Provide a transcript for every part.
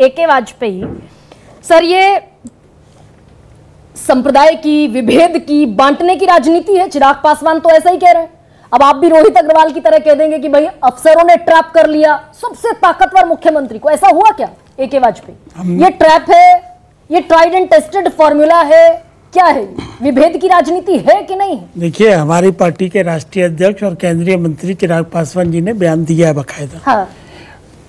A K. Vajpayee sir, ये संप्रदाय की, विभेद की, बांटने की राजनीति है। चिराग पासवान तो ऐसा ही कह रहे हैं। अब आप भी रोहित अग्रवाल की तरह कह देंगे कि भाई अफसरों ने ट्रैप कर लिया सबसे ताकतवर मुख्यमंत्री को। ऐसा हुआ क्या ए.के. वाजपेयी? ये ट्रैप है, ये ट्राइड एंड टेस्टेड फॉर्मूला है, क्या है? विभेद की राजनीति है कि नहीं? देखिए, हमारी पार्टी के राष्ट्रीय अध्यक्ष और केंद्रीय मंत्री चिराग पासवान जी ने बयान दिया है बाकायदा। हाँ।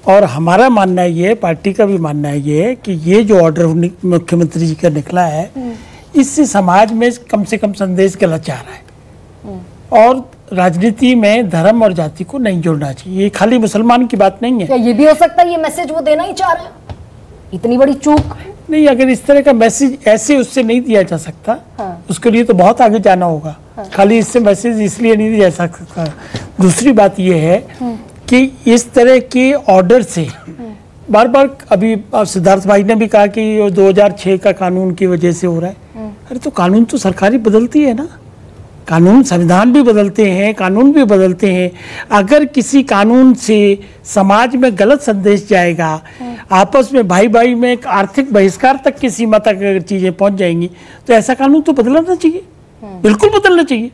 और हमारा मानना ये, पार्टी का भी मानना है ये कि ये जो ऑर्डर मुख्यमंत्री जी का निकला है, इससे समाज में कम से कम संदेश गलत जा रहा है। और राजनीति में धर्म और जाति को नहीं जोड़ना चाहिए। ये खाली मुसलमान की बात नहीं है। क्या ये भी हो सकता है ये मैसेज वो देना ही चाह रहे हैं? इतनी बड़ी चूक नहीं, अगर इस तरह का मैसेज ऐसे उससे नहीं दिया जा सकता। हाँ। उसके लिए तो बहुत आगे जाना होगा। हाँ। खाली इससे मैसेज इसलिए नहीं दिया जा सकता। दूसरी बात यह है कि इस तरह के ऑर्डर से बार बार, अभी सिद्धार्थ भाई ने भी कहा कि 2006 का कानून की वजह से हो रहा है। अरे तो कानून तो सरकार ही बदलती है ना। कानून, संविधान भी बदलते हैं, कानून भी बदलते हैं। अगर किसी कानून से समाज में गलत संदेश जाएगा, आपस में भाई भाई में एक आर्थिक बहिष्कार तक की सीमा तक अगर चीजें पहुंच जाएंगी, तो ऐसा कानून तो बदलना चाहिए, बिल्कुल बदलना चाहिए।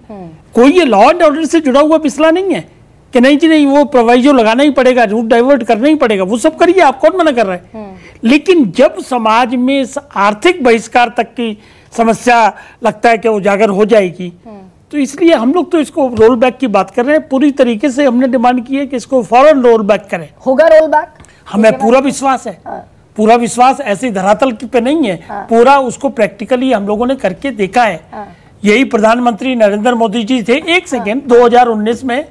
कोई ये लॉ एंड ऑर्डर से जुड़ा हुआ पिछला नहीं है कि नहीं जी नहीं, वो प्रोवाइजो लगाना ही पड़ेगा, रूट डाइवर्ट करना ही पड़ेगा, वो सब करिए, आप कौन मना कर रहे हैं। लेकिन जब समाज में आर्थिक बहिष्कार तक की समस्या लगता है कि उजागर हो जाएगी, तो इसलिए हम लोग तो इसको रोल बैक की बात कर रहे हैं। पूरी तरीके से हमने डिमांड की है कि इसको फौरन रोल बैक करें। होगा रोल बैक? हमें पूरा विश्वास है। पूरा विश्वास ऐसे धरातल पे नहीं है। पूरा उसको प्रैक्टिकली हम लोगों ने करके देखा है। यही प्रधानमंत्री नरेंद्र मोदी जी थे, एक सेकेंड, 2019 में,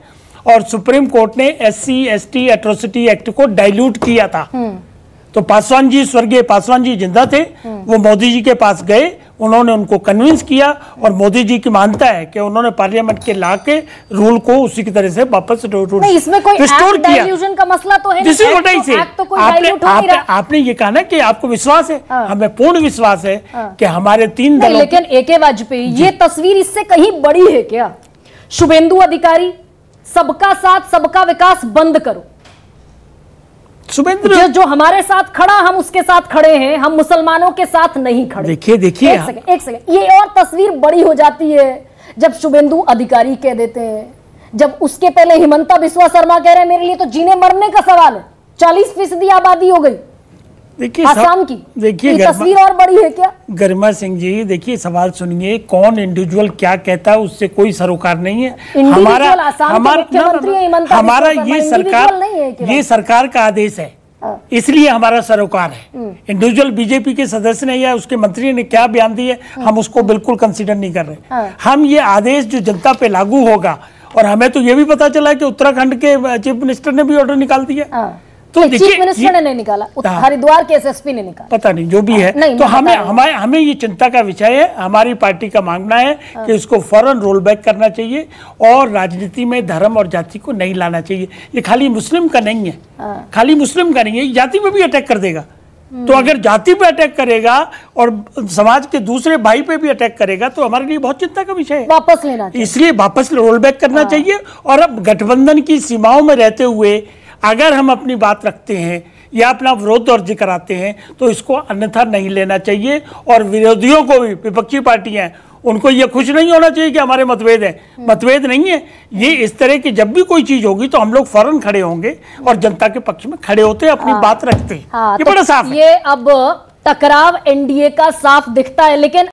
और सुप्रीम कोर्ट ने SC/ST एट्रोसिटी एक्ट को डाइल्यूट किया था। तो पासवान जी, स्वर्गीय पासवान जी जिंदा थे, वो मोदी जी के पास गए, उन्होंने उनको कन्विंस किया, और मोदी जी की मानता है कि उन्होंने पार्लियामेंट के ला के रूल को उसी की तरह से वापस इसमें कोई एक्ट डाइल्यूशन का मसला तो है नहीं। आपने ये कहा ना कि आपको विश्वास है। हमें पूर्ण विश्वास है कि हमारे 3 दलों। लेकिन ए.के. वाजपेयी, ये तस्वीर इससे कहीं बड़ी है क्या? शुभेंदु अधिकारी, सबका साथ सबका विकास बंद करो। शुभेंद्र जो हमारे साथ खड़ा, हम उसके साथ खड़े हैं, हम मुसलमानों के साथ नहीं खड़े। देखिए एक सेकंड, ये और तस्वीर बड़ी हो जाती है जब शुभेंदु अधिकारी कह देते हैं, जब उसके पहले हिमंता बिस्वा शर्मा कह रहे हैं मेरे लिए तो जीने मरने का सवाल है, 40% आबादी हो गई आसाम की। देखिए तस्वीर और बड़ी है क्या? गरिमा सिंह जी, देखिए सवाल सुनिए, कौन इंडिविजुअल क्या कहता है उससे कोई सरोकार नहीं है। हमारा ये सरकार का आदेश है, इसलिए हमारा सरोकार है। इंडिविजुअल बीजेपी के सदस्य ने या उसके मंत्री ने क्या बयान दिए, हम उसको बिल्कुल कंसीडर नहीं कर रहे। हम ये आदेश जो जनता पे लागू होगा, और हमें तो ये भी पता चला कि उत्तराखंड के चीफ मिनिस्टर ने भी ऑर्डर निकाल दिया। तो चीफ मिनिस्टर ने नहीं निकाला, हरिद्वार के एसएसपी ने निकाला, पता नहीं जो भी है। तो हमें ये चिंता का विषय है। हमारी पार्टी का मांगना है कि इसको फौरन रोल बैक करना चाहिए, और राजनीति में धर्म और जाति को नहीं लाना चाहिए। ये खाली मुस्लिम का नहीं है, खाली मुस्लिम का नहीं है, जाति पे भी अटैक कर देगा। तो अगर जाति पे अटैक करेगा और समाज के दूसरे भाई पे भी अटैक करेगा, तो हमारे लिए बहुत चिंता का विषय है। वापस लेना चाहिए, इसलिए वापस रोल बैक करना चाहिए। और अब गठबंधन की सीमाओं में रहते हुए अगर हम अपनी बात रखते हैं या अपना विरोध दर्ज कराते हैं, तो इसको अन्यथा नहीं लेना चाहिए। और विरोधियों को भी, विपक्षी पार्टियां, उनको ये खुश नहीं होना चाहिए कि हमारे मतभेद हैं। मतभेद नहीं है ये। इस तरह की जब भी कोई चीज होगी तो हम लोग फौरन खड़े होंगे और जनता के पक्ष में खड़े होते, अपनी बात रखते हैं। ये बड़ा साफ है। ये अब टकराव एनडीए का साफ दिखता है, लेकिन